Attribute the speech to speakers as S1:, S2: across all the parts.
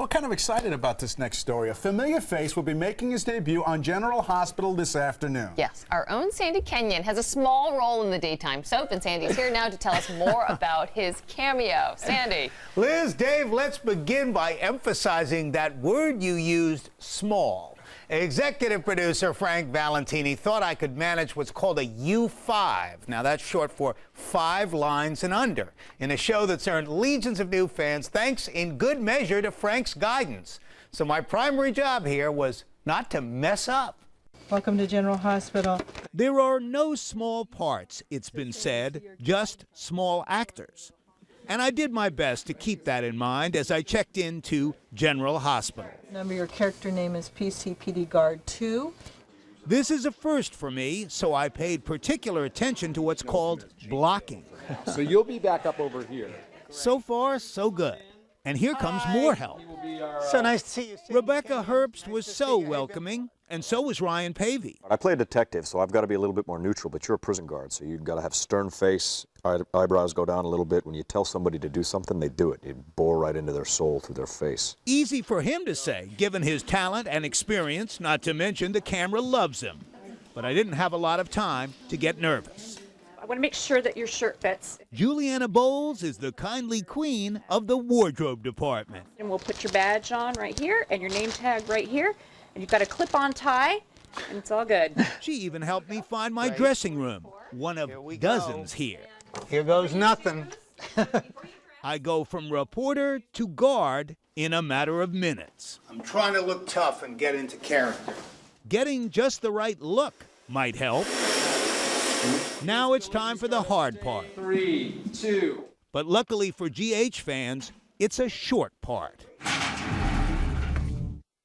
S1: We're kind of excited about this next story. A familiar face will be making his debut on General Hospital this afternoon.
S2: Yes, our own Sandy Kenyon has a small role in the daytime soap, and Sandy's here now to tell us more about his cameo. Sandy.
S3: Liz, Dave, let's begin by emphasizing that word you used, small. Executive producer Frank Valentini thought I could manage what's called a U5. Now, that's short for 5 lines and under, in a show that's earned legions of new fans thanks in good measure to Frank's guidance. So my primary job here was not to mess up.
S4: Welcome to General Hospital.
S5: There are no small parts, it's been said, just small actors. And I did my best to keep that in mind as I checked into General Hospital.
S4: Remember, your character name is PCPD Guard 2.
S5: This is a first for me, so I paid particular attention to what's called blocking.
S6: So you'll be back up over here.
S5: So far, so good. And here comes more help.
S3: So nice to see you.
S5: Rebecca Herbst was so welcoming, and so was Ryan Paevey.
S7: I play a detective, so I've got to be a little bit more neutral, but you're a prison guard, so you've got to have stern face, eyebrows go down a little bit. When you tell somebody to do something, they do it. You bore right into their soul through their face.
S5: Easy for him to say, given his talent and experience, not to mention the camera loves him. But I didn't have a lot of time to get nervous.
S8: I want to make sure that your shirt fits.
S5: Juliana Bowles is the kindly queen of the wardrobe department.
S8: And we'll put your badge on right here and your name tag right here. And you've got a clip-on tie, and it's all good.
S5: She even helped me find my dressing room, one of dozens here.
S3: Here goes nothing.
S5: I go from reporter to guard in a matter of minutes.
S3: I'm trying to look tough and get into character.
S5: Getting just the right look might help. Now it's time for the hard part.
S6: 3, 2.
S5: But luckily for GH fans, it's a short part.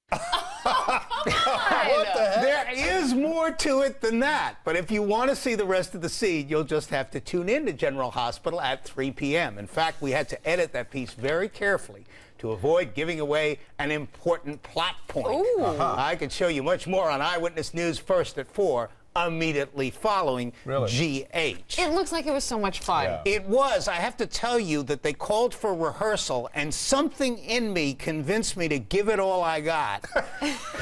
S3: What the heck? There is more to it than that. But if you want to see the rest of the scene, you'll just have to tune in to General Hospital at 3 p.m. In fact, we had to edit that piece very carefully to avoid giving away an important plot point. I could show you much more on Eyewitness News first at 4. Immediately following GH.
S2: It looks like it was so much fun.
S1: Yeah.
S3: It was. I have to tell you that they called for rehearsal, and something in me convinced me to give it all I got.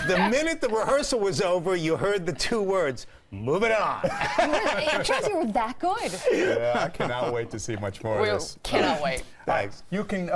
S3: The minute the rehearsal was over, you heard the 2 words, "Move it on."
S2: It shows you were that good.
S1: Yeah, I cannot wait to see much more of this.
S2: Cannot wait.
S3: Thanks.
S1: You can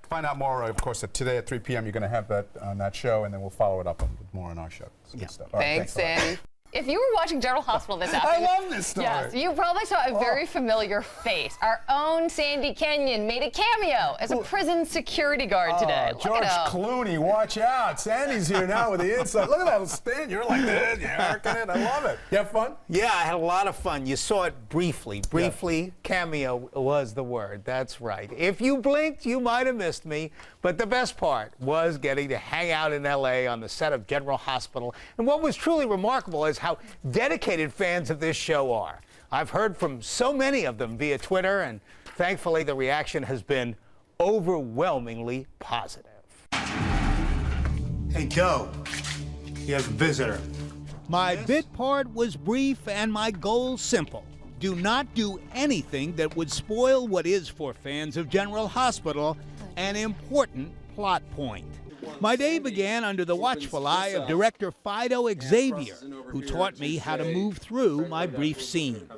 S1: find out more, of course, today at 3 p.m. You're going to have that on that show, and then we'll follow it up with more on our show. Good stuff. All right,
S2: Thanks, Sandy. If you were watching General Hospital this afternoon,
S1: I love this story.
S2: Yes, you probably saw a very familiar face. Our own Sandy Kenyon made a cameo as a prison security guard today. Look
S1: George
S2: at him.
S1: Clooney, watch out. Sandy's here now with the inside. Look at that stand. You're like this. You're working it. I love it. You have fun?
S3: Yeah, I had a lot of fun. You saw it briefly. Briefly, cameo was the word. That's right. If you blinked, you might have missed me. But the best part was getting to hang out in L.A. on the set of General Hospital. And what was truly remarkable is how dedicated fans of this show are. I've heard from so many of them via Twitter, and thankfully the reaction has been overwhelmingly positive. Hey, Joe, you have a visitor.
S5: My bit part was brief and my goal simple. Do not do anything that would spoil what is, for fans of General Hospital, an important plot point. My day began under the watchful eye of director Fido Xavier, who taught me how to move through my brief scene.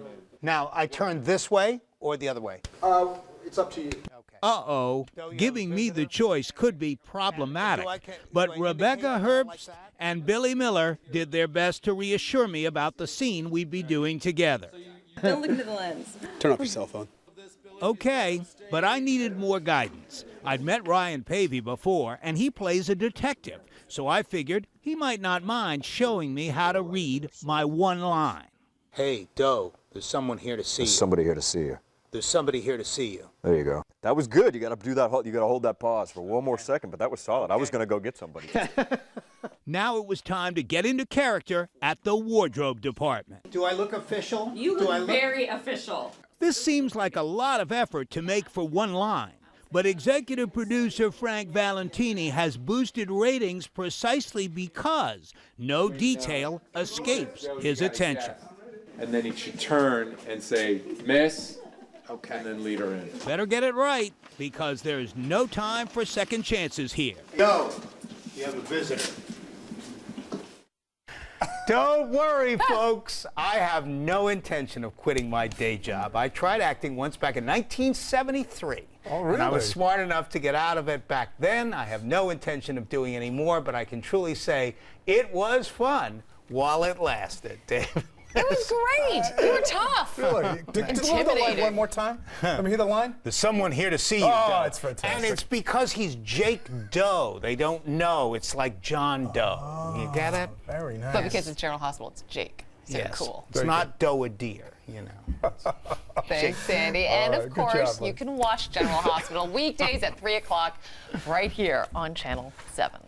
S3: Now, I turn this way or the other way?
S6: It's up to you.
S5: Uh-oh, giving me the choice could be problematic, but Rebecca Herbst and Billy Miller did their best to reassure me about the scene we'd be doing together.
S9: Don't look into the lens.
S6: Turn off your cell phone.
S5: Okay, but I needed more guidance. I'd met Ryan Paevey before, and he plays a detective, so I figured he might not mind showing me how to read my one line.
S3: Hey, Doe, there's someone here to see you.
S7: There's somebody here to see you.
S3: There's somebody here to see you.
S7: There you go. That was good. You got to do that. You got to hold that pause for one more second, but that was solid. I was going to go get somebody.
S5: Now it was time to get into character at the wardrobe department.
S3: Do I look official?
S9: You look very official.
S5: This seems like a lot of effort to make for one line, but executive producer Frank Valentini has boosted ratings precisely because no detail escapes his attention.
S6: And then he should turn and say, "Miss,
S3: Okay.
S6: And then lead her in.
S5: Better get it right, because there's no time for second chances here.
S3: Yo, you have a visitor. Don't worry, folks. I have no intention of quitting my day job. I tried acting once back in 1973.
S1: Oh, really?
S3: And I was smart enough to get out of it back then. I have no intention of doing any more, but I can truly say it was fun while it lasted, Dave.
S2: It was great. You were tough.
S1: Really? Did you hear the line one more time? Let me hear the line.
S3: There's someone here to see you,
S1: Oh,
S3: Doe.
S1: it's fantastic.
S3: And it's because he's Jake Doe. They don't know. It's like John Doe. You get it?
S1: Very nice.
S2: But because it's General Hospital, it's Jake. So
S3: Yes.
S2: cool.
S3: It's not Doe a deer, you know.
S2: Thanks, Sandy. And
S1: right,
S2: of
S1: good job,
S2: course,
S1: bud.
S2: you can watch General Hospital weekdays at 3 o'clock right here on Channel 7.